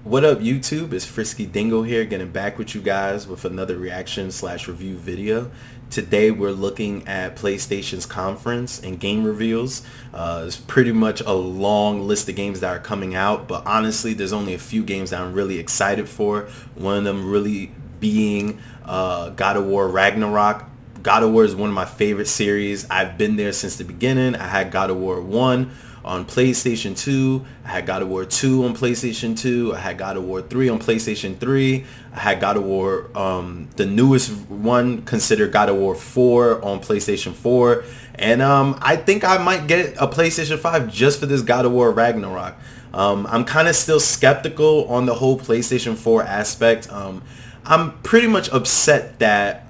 What up, YouTube? It's Frisky Dingo here, getting back with you guys with another reaction slash review video. Today we're looking at PlayStation's conference and game reveals. It's pretty much a long list of games that are coming out, but honestly, there's only a few games that I'm really excited for. One of them really being God of War Ragnarok. God of War is one of my favorite series. I've been there since the beginning. I had God of War 1 on PlayStation 2. I had God of War 2 on PlayStation 2. I had God of War 3 on PlayStation 3. I had God of War, the newest one, considered God of War 4 on PlayStation 4. And I think I might get a PlayStation 5 just for this God of War Ragnarok. I'm kind of still skeptical on the whole PlayStation 4 aspect. I'm pretty much upset that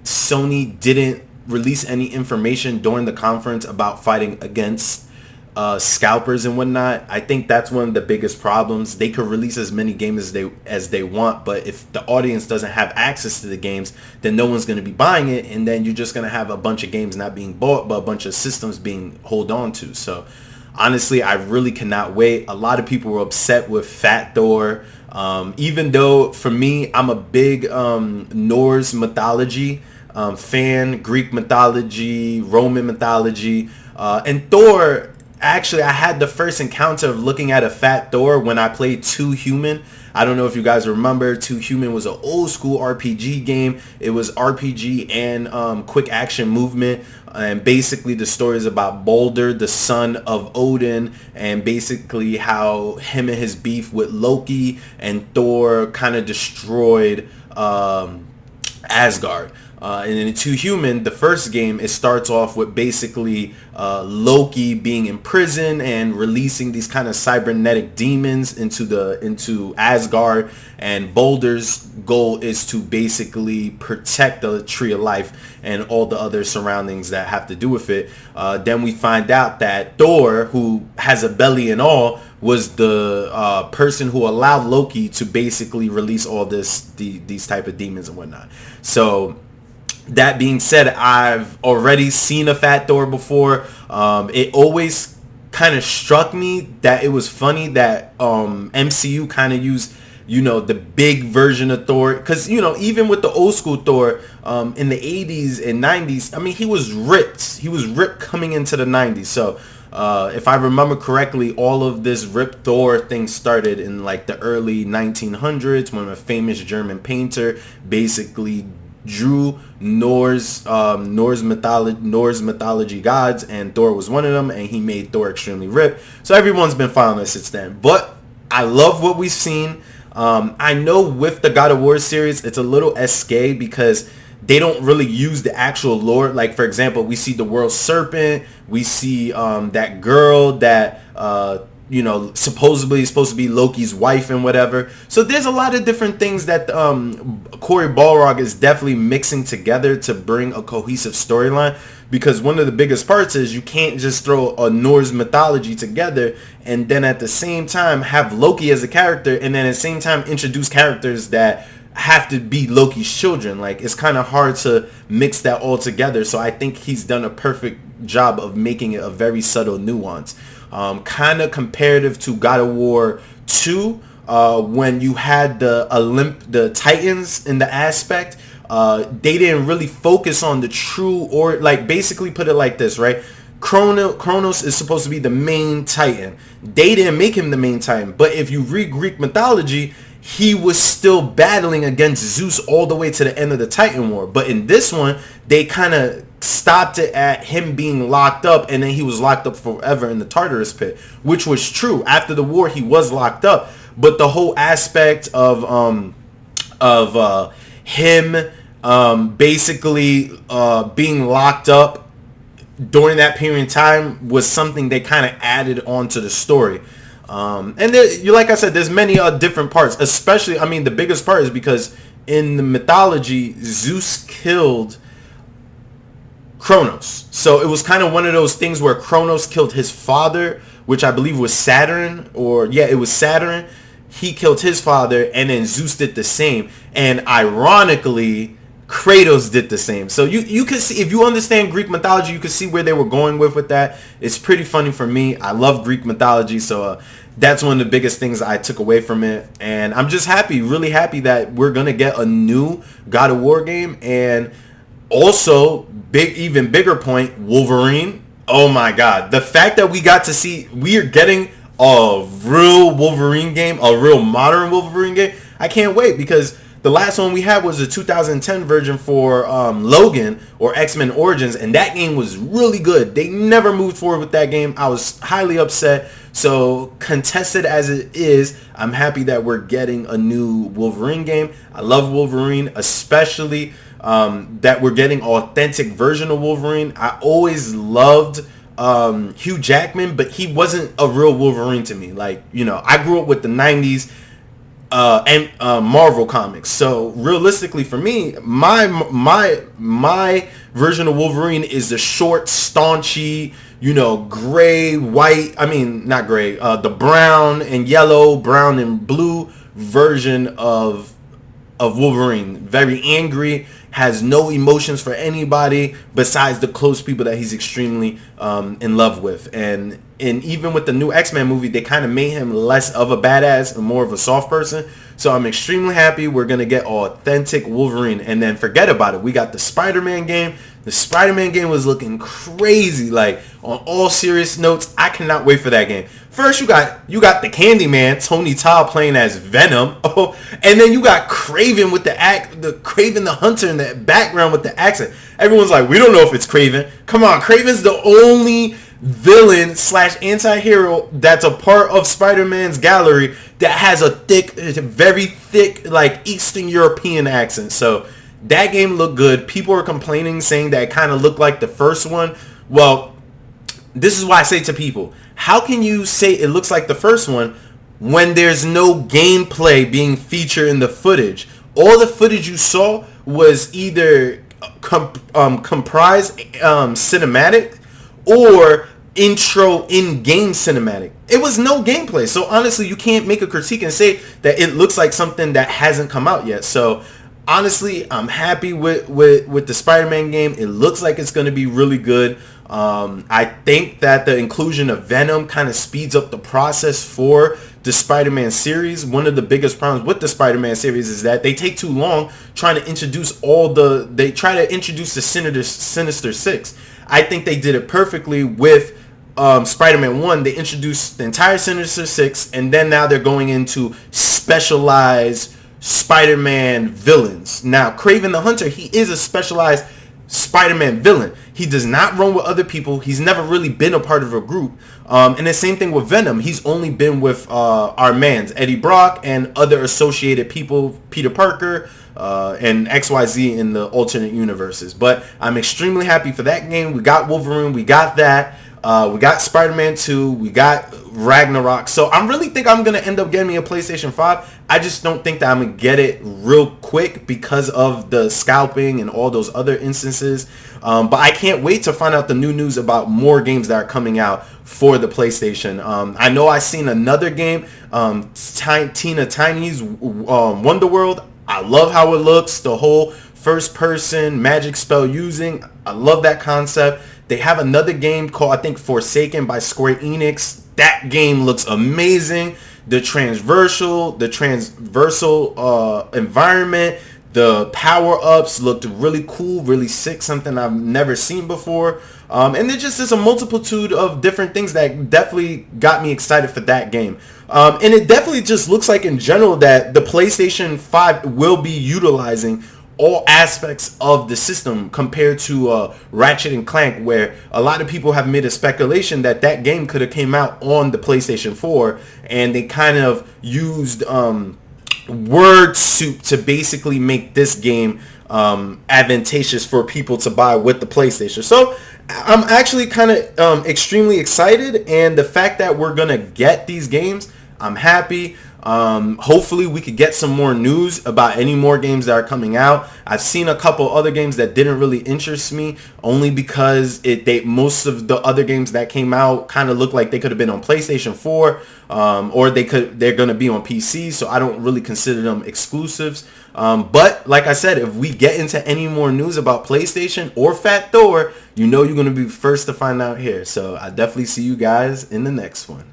Sony didn't release any information during the conference about fighting against scalpers and whatnot. I think that's one of the biggest problems. They could release as many games as they want, but if the audience doesn't have access to the games, then no one's going to be buying it, and then you're just going to have a bunch of games not being bought, but a bunch of systems being held on to. So honestly, I really cannot wait. A lot of people were upset with Fat Thor, even though for me, I'm a big Norse mythology fan, Greek mythology, Roman mythology, and Thor. Actually, I had the first encounter of looking at a Fat Thor when I played 2 Human. I don't know if you guys remember, 2 Human was an old school RPG game. It was RPG and quick action movement. And basically the story is about Balder, the son of Odin, and basically how him and his beef with Loki and Thor kind of destroyed Asgard. And in 2 Human, the first game, it starts off with basically Loki being in prison and releasing these kind of cybernetic demons into Asgard, and Balder's goal is to basically protect the Tree of Life and all the other surroundings that have to do with it. Then we find out that Thor, who has a belly and all, was the person who allowed Loki to basically release all these type of demons and whatnot. So that being said, I've already seen a Fat Thor before. It always kind of struck me that it was funny that MCU kind of used, the big version of Thor. Because, even with the old school Thor in the 80s and 90s, I mean, he was ripped. He was ripped coming into the 90s. So if I remember correctly, all of this ripped Thor thing started in like the early 1900s when a famous German painter basically drew Norse mythology gods, and Thor was one of them, and he made Thor extremely ripped. So everyone's been following this since then. But I love what we've seen. I know with the God of War series, it's a little risque because they don't really use the actual lore. Like, for example, we see the world serpent. We see that girl that supposedly is supposed to be Loki's wife and whatever. So there's a lot of different things that Corey Balrog is definitely mixing together to bring a cohesive storyline, because one of the biggest parts is you can't just throw a Norse mythology together and then at the same time have Loki as a character and then at the same time introduce characters that have to be Loki's children. Like, it's kind of hard to mix that all together. So I think he's done a perfect job of making it a very subtle nuance. Kind of comparative to God of War 2, when you had the Titans in the aspect. They didn't really focus on the true, or like, basically put it like this, right? Kronos is supposed to be the main Titan. They didn't make him the main Titan, but if you read Greek mythology, he was still battling against Zeus all the way to the end of the Titan War. But in this one, they kind of stopped it at him being locked up, and then he was locked up forever in the Tartarus pit, which was true. After the war, he was locked up, but the whole aspect of him basically being locked up during that period of time was something they kind of added onto the story. And like I said, there's many different parts, especially, I mean, the biggest part is because in the mythology, Zeus killed Kronos. So it was kind of one of those things where Kronos killed his father, which I believe was Saturn, it was Saturn. He killed his father, and then Zeus did the same. And ironically, Kratos did the same. So you can see, if you understand Greek mythology, you can see where they were going with that. It's pretty funny for me. I love Greek mythology, so that's one of the biggest things I took away from it. And I'm just happy, really happy that we're going to get a new God of War game. And also, even bigger point, Wolverine. Oh my God. The fact that we are getting a real Wolverine game, a real modern Wolverine game. I can't wait, because the last one we had was the 2010 version for Logan, or X-Men Origins, and that game was really good. They never moved forward with that game. I was highly upset. So contested as it is, I'm happy that we're getting a new Wolverine game. I love Wolverine, especially that we're getting authentic version of Wolverine. I always loved Hugh Jackman, but he wasn't a real Wolverine to me. Like, you know, I grew up with the 90s and Marvel comics. So realistically for me, my version of Wolverine is the short, staunchy, you know, gray, white, I mean, not gray, the brown and yellow, brown and blue version of Wolverine. Very angry, has no emotions for anybody besides the close people that he's extremely in love with. And even with the new X-Men movie, they kind of made him less of a badass and more of a soft person. So I'm extremely happy we're going to get authentic Wolverine. And then forget about it. We got the Spider-Man game. The Spider-Man game was looking crazy. Like, on all serious notes, I cannot wait for that game. First, you got the Candyman, Tony Todd, playing as Venom. Oh, and then you got Craven with the Craven the Hunter in the background with the accent. Everyone's like, we don't know if it's Craven. Come on, Craven's the only villain / anti-hero that's a part of Spider-Man's gallery that has a very thick, like, Eastern European accent. So that game looked good. People are complaining, saying that it kind of looked like the first one. Well, this is why I say to people, how can you say it looks like the first one when there's no gameplay being featured in the footage? All the footage you saw was either comprised cinematic or intro in-game cinematic. It was no gameplay. So honestly, you can't make a critique and say that it looks like something that hasn't come out yet. So honestly, I'm happy with the Spider-Man game. It looks like it's going to be really good. I think that the inclusion of Venom kind of speeds up the process for the Spider-Man series. One of the biggest problems with the Spider-Man series is that they take too long trying to introduce they try to introduce the Sinister Six. I think they did it perfectly with Spider-Man 1. They introduced the entire Sinister Six, and then now they're going into specialized Spider-Man villains. Now, Kraven the Hunter, he is a specialized Spider-Man villain. He does not run with other people. He's never really been a part of a group. And the same thing with Venom. He's only been with our mans, Eddie Brock, and other associated people, Peter Parker, and XYZ in the alternate universes. But I'm extremely happy for that game. We got Wolverine. We got that. We got Spider-Man 2. We got Ragnarok. So I really think I'm going to end up getting me a PlayStation 5. I just don't think that I'm going to get it real quick because of the scalping and all those other instances. But I can't wait to find out the new news about more games that are coming out for the PlayStation. I know I seen another game, Tina Tiny's Wonder World. I love how it looks. The whole first person magic spell using. I love that concept. They have another game called, I think, Forsaken by Square Enix. That game looks amazing. The transversal environment, the power-ups looked really cool, really sick, something I've never seen before. And there just is a multitude of different things that definitely got me excited for that game. And it definitely just looks like in general that the PlayStation 5 will be utilizing all aspects of the system compared to Ratchet and Clank, where a lot of people have made a speculation that that game could have came out on the PlayStation 4, and they kind of used word soup to basically make this game advantageous for people to buy with the PlayStation. So I'm actually kind of extremely excited, and the fact that we're gonna get these games, I'm happy. Hopefully we could get some more news about any more games that are coming out. I've seen a couple other games that didn't really interest me, only because most of the other games that came out kind of look like they could have been on PlayStation 4, or they're going to be on PC, so I don't really consider them exclusives. But like I said, if we get into any more news about PlayStation or Fat Thor, you know you're going to be first to find out here. So I definitely see you guys in the next one.